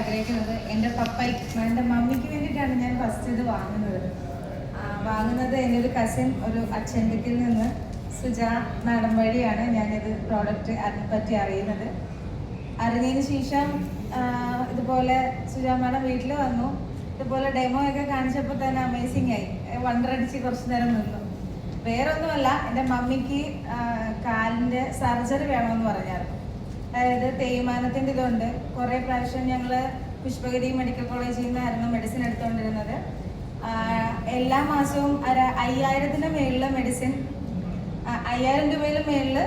ആഗ്രഹിക്കുന്നത്. എൻ്റെ എൻ്റെ മമ്മിക്ക് വേണ്ടിയിട്ടാണ് ഞാൻ ഫസ്റ്റ് ഇത് വാങ്ങുന്നത്. എൻ്റെ ഒരു കസിൻ ഒരു അച്ഛൻ്റെക്കിൽ നിന്ന് സുജ മാഡം വഴിയാണ് ഞാനിത് പ്രോഡക്റ്റ് അതിനെപ്പറ്റി അറിയുന്നത്. അറിഞ്ഞതിന് ശേഷം ഇതുപോലെ സുജ മാഡം വീട്ടിൽ വന്നു. ഇതുപോലെ ഡെമോ ഒക്കെ കാണിച്ചപ്പോൾ തന്നെ അമേസിങ് ആയി. വണ്ടറടിച്ച് കുറച്ച് നേരം നിന്നു. വേറൊന്നുമല്ല, എൻ്റെ മമ്മിക്ക് കാലിൻ്റെ സർജറി വേണമെന്ന് പറഞ്ഞായിരുന്നു. അതായത് തേയ്മാനത്തിൻ്റെ ഇതുണ്ട്. കുറേ പ്രാവശ്യം ഞങ്ങൾ പുഷ്പഗിരി മെഡിക്കൽ കോളേജിൽ നിന്നായിരുന്നു മെഡിസിൻ എടുത്തുകൊണ്ടിരുന്നത്. എല്ലാ മാസവും 5000-ന് മേളിൽ മെഡിസിൻ 5000 രൂപയിൽ മേളിൽ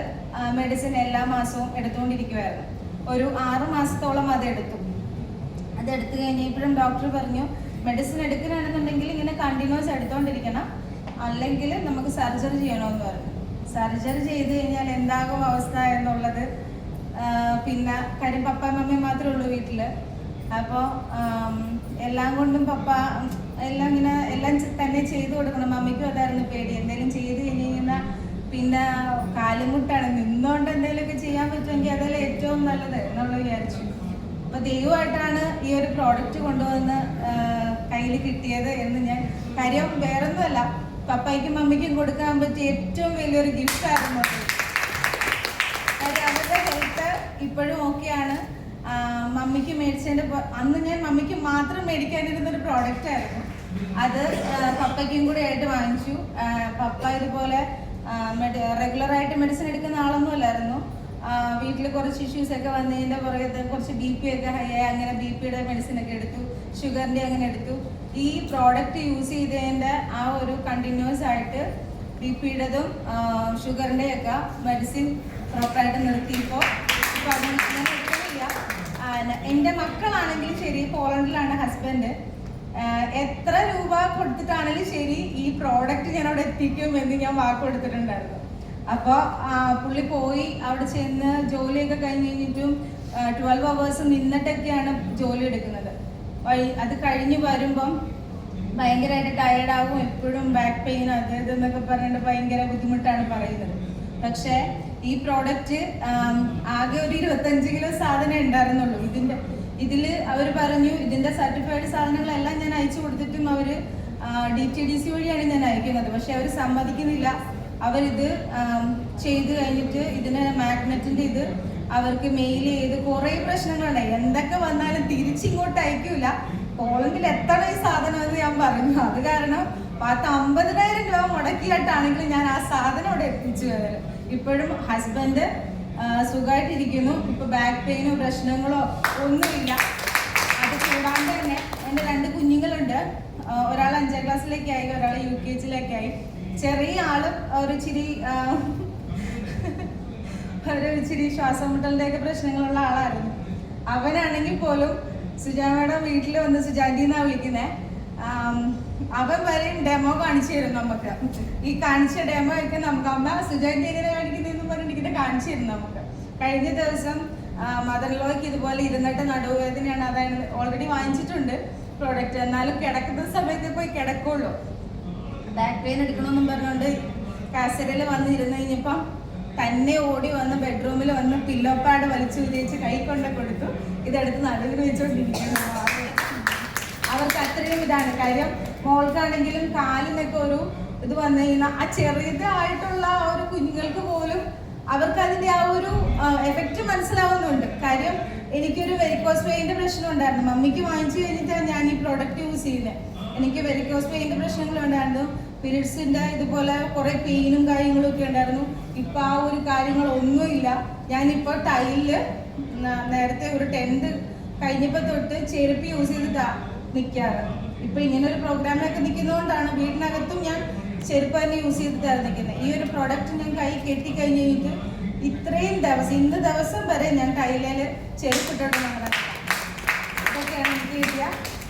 മെഡിസിൻ എല്ലാ മാസവും എടുത്തുകൊണ്ടിരിക്കുമായിരുന്നു. ഒരു 6 മാസത്തോളം അതെടുത്തു കഴിഞ്ഞപ്പോഴും ഡോക്ടർ പറഞ്ഞു, മെഡിസിൻ എടുക്കുകയാണെന്നുണ്ടെങ്കിൽ ഇങ്ങനെ കണ്ടിന്യൂസ് എടുത്തുകൊണ്ടിരിക്കണം, അല്ലെങ്കിൽ നമുക്ക് സർജറി ചെയ്യണമെന്ന് പറഞ്ഞു. സർജറി ചെയ്ത് കഴിഞ്ഞാൽ എന്താകും അവസ്ഥ എന്നുള്ളത്, പിന്നെ കാര്യം പപ്പ മമ്മി മാത്രമേ ഉള്ളൂ വീട്ടിൽ. അപ്പോൾ എല്ലാം കൊണ്ടും പപ്പ എല്ലാം തന്നെ ചെയ്തു കൊടുക്കണം. മമ്മിക്കും അതായിരുന്നു പേടി. എന്തെങ്കിലും ചെയ്ത് കഴിഞ്ഞ് കഴിഞ്ഞാൽ പിന്നെ കാലുമുട്ടാണ്. നിന്നുകൊണ്ട് എന്തെങ്കിലുമൊക്കെ ചെയ്യാൻ പറ്റുമെങ്കിൽ അതല്ലേ ഏറ്റവും നല്ലത് എന്നുള്ള വിചാരിച്ചു. അപ്പോൾ ദൈവമായിട്ടാണ് ഈ ഒരു പ്രോഡക്റ്റ് കൊണ്ടുവന്ന് കയ്യിൽ കിട്ടിയത് എന്ന് ഞാൻ കാര്യം വേറൊന്നുമല്ല, പപ്പയ്ക്കും മമ്മിക്കും കൊടുക്കാൻ പറ്റിയ ഏറ്റവും വലിയൊരു ഗിഫ്റ്റായിരുന്നു. കാര്യം അവരുടെ ഹെൽത്ത് ഇപ്പോഴും ഓക്കെയാണ്. മമ്മിക്ക് മേടിച്ചതിൻ്റെ അന്ന് ഞാൻ മമ്മിക്ക് മാത്രം മേടിക്കാനിരുന്നൊരു പ്രോഡക്റ്റായിരുന്നു. അത് പപ്പയ്ക്കും കൂടി ആയിട്ട് വാങ്ങിച്ചു. പപ്പ ഇതുപോലെ റെഗുലറായിട്ട് മെഡിസിൻ എടുക്കുന്ന ആളൊന്നും അല്ലായിരുന്നു. വീട്ടിൽ കുറച്ച് ഇഷ്യൂസൊക്കെ വന്നതിൻ്റെ പുറകെ കുറച്ച് BP ഒക്കെ ഹൈ ആയി. അങ്ങനെ BP-യുടെ മെഡിസിനൊക്കെ എടുത്തു, ഷുഗറിൻ്റെ അങ്ങനെ എടുത്തു. ഈ പ്രോഡക്റ്റ് യൂസ് ചെയ്തതിൻ്റെ ആ ഒരു കണ്ടിന്യൂസ് ആയിട്ട് BP-യുടേതും ഷുഗറിൻ്റെയൊക്കെ മെഡിസിൻ പ്രോപ്പറായിട്ട് നിർത്തിയപ്പോൾ ഇപ്പോൾ അങ്ങനെ എടുക്കുന്നില്ല. എൻ്റെ മക്കളാണെങ്കിലും ശരി, പോളണ്ടിലാണ് ഹസ്ബൻഡ്, എത്ര രൂപ കൊടുത്തിട്ടാണെങ്കിലും ശരി ഈ പ്രോഡക്റ്റ് ഞാൻ അവിടെ എത്തിക്കും എന്ന് ഞാൻ വാക്ക് കൊടുത്തിട്ടുണ്ടായിരുന്നു. അപ്പോൾ പുള്ളി പോയി അവിടെ ചെന്ന് ജോലിയൊക്കെ കഴിഞ്ഞിട്ടും 12 hours നിന്നിട്ടൊക്കെയാണ് ജോലി എടുക്കുന്നത്. അത് കഴിഞ്ഞ് വരുമ്പം ഭയങ്കരമായിട്ട് ടയേർഡാകും, എപ്പോഴും ബാക്ക് പെയിൻ അത് ഇതെന്നൊക്കെ പറഞ്ഞിട്ട് ഭയങ്കര ബുദ്ധിമുട്ടാണ് പറയുന്നത്. പക്ഷേ ഈ പ്രോഡക്റ്റ് ആകെ ഒരു 25 കിലോ സാധനം ഉണ്ടായിരുന്നുള്ളൂ. ഇതിൽ അവർ പറഞ്ഞു ഇതിൻ്റെ സർട്ടിഫൈഡ് സാധനങ്ങളെല്ലാം ഞാൻ അയച്ചു കൊടുത്തിട്ടും അവർ DTDC വഴിയാണ് ഞാൻ അയക്കുന്നത്. പക്ഷെ അവർ സമ്മതിക്കുന്നില്ല. അവരിത് ചെയ്ത് കഴിഞ്ഞിട്ട് ഇതിന് മാഗ്നറ്റിൻ്റെ ഇത് അവർക്ക് മെയിൽ ചെയ്ത് കുറേ പ്രശ്നങ്ങളുണ്ടായി. എന്തൊക്കെ വന്നാലും തിരിച്ചിങ്ങോട്ട് അയക്കൂല. പോളണ്ടിൽ എത്തണം ഈ സാധനം എന്ന് ഞാൻ പറഞ്ഞു. അത് കാരണം 50,000 രൂപ മുടക്കിയിട്ടാണെങ്കിലും ഞാൻ ആ സാധനം അവിടെ എത്തിച്ചു തരാം. ഇപ്പോഴും ഹസ്ബൻഡ് സുഖമായിട്ടിരിക്കുന്നു. ഇപ്പോൾ ബാക്ക് പെയിനോ പ്രശ്നങ്ങളോ ഒന്നുമില്ല. അത് കൂടാണ്ട് തന്നെ എൻ്റെ 2 കുഞ്ഞുങ്ങളുണ്ട്. ഒരാൾ 5ാം ക്ലാസ്സിലേക്കായി, ഒരാൾ UKG-ലേക്കായി. ചെറിയ ആളും ഒരു ഇച്ചിരി ശ്വാസം മുട്ടലിൻ്റെയൊക്കെ പ്രശ്നങ്ങളുള്ള ആളായിരുന്നു. അവനാണെങ്കിൽ പോലും സുജാമയുടെ വീട്ടിൽ വന്ന് സുജാന്റി എന്നാണ് വിളിക്കുന്നത്. അവൻ വരെയും ഡെമോ കാണിച്ചു തരും നമുക്ക്. ഈ കാണിച്ച ഡെമോ ഒക്കെ നമുക്ക് അമ്മ സുജാന്റി എങ്ങനെ കാണിക്കുന്നതെന്ന് പറഞ്ഞിട്ട് കാണിച്ചു തരും നമുക്ക്. കഴിഞ്ഞ ദിവസം മദർലോയ്ക്ക് ഇതുപോലെ ഇരുന്നിട്ട് നടുവേദനയാണ്. അതായത് ഓൾറെഡി വാങ്ങിച്ചിട്ടുണ്ട് പ്രോഡക്റ്റ്, എന്നാലും കിടക്കുന്ന സമയത്ത് പോയി കിടക്കുള്ളൂ. ബാക്ക് പെയിൻ എടുക്കണമെന്നും പറഞ്ഞുകൊണ്ട് കാസരയിൽ വന്ന് ഇരുന്ന് കഴിഞ്ഞപ്പം തന്നെ ഓടി വന്ന് ബെഡ്റൂമിൽ വന്ന് പില്ലോ പാഡ് വലിച്ചു വിജയിച്ച് കൈ കൊണ്ട് കൊടുത്തു. ഇതെടുത്ത് നടുവിൽ വെച്ചുകൊണ്ടിരിക്കുന്നു. അവർക്ക് അത്രയും ഇതാണ് കാര്യം. മോൾക്കാണെങ്കിലും കാലിനൊക്കെ ഒരു ഇത് വന്നു കഴിഞ്ഞാൽ ആ ചെറിയതായിട്ടുള്ള ഒരു കുഞ്ഞുങ്ങൾക്ക് പോലും അവർക്ക് അതിൻ്റെ ആ ഒരു എഫക്റ്റ് മനസ്സിലാവുന്നുണ്ട്. കാര്യം എനിക്കൊരു വെരിക്കോസ് വെയിൻ്റെ പ്രശ്നം ഉണ്ടായിരുന്നു. മമ്മിക്ക് വാങ്ങിച്ചു കഴിഞ്ഞിട്ടാണ് ഞാൻ ഈ പ്രോഡക്റ്റ് യൂസ് ചെയ്യുന്നത്. എനിക്ക് വെരിക്കോസ് വെയിൻ്റെ പ്രശ്നങ്ങളുണ്ടായിരുന്നു. പീരിയഡ്സിൻ്റെ ഇതുപോലെ കുറേ പെയിനും കാര്യങ്ങളും ഒക്കെ ഉണ്ടായിരുന്നു. ഇപ്പം ആ ഒരു കാര്യങ്ങളൊന്നുമില്ല. ഞാനിപ്പോൾ ടൈലിൽ നേരത്തെ ഒരു 10th കഴിഞ്ഞപ്പോൾ തൊട്ട് ചെരുപ്പ് യൂസ് ചെയ്തിട്ടാണ് നിൽക്കാറ്. ഇപ്പം ഇങ്ങനൊരു പ്രോഗ്രാമിലൊക്കെ നിൽക്കുന്നതുകൊണ്ടാണ് വീടിനകത്തും ഞാൻ ചെരുപ്പ് തന്നെ യൂസ് ചെയ്തിട്ടാണ് നിൽക്കുന്നത്. ഈ ഒരു പ്രോഡക്റ്റ് ഞാൻ കൈ കെട്ടിക്കഴിഞ്ഞ് കഴിഞ്ഞിട്ട് ഇത്രയും ദിവസം ഇന്ന് ദിവസം വരെ ഞാൻ ടൈലിൽ ചെരുപ്പിട്ടോട്ട് നടക്കുന്നത്. ഇതൊക്കെയാണ് എനിക്ക് കിട്ടിയ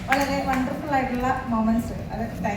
വളരെ വണ്ടർഫുൾ ആയിട്ടുള്ള മൊമെന്റ്സ്. അത്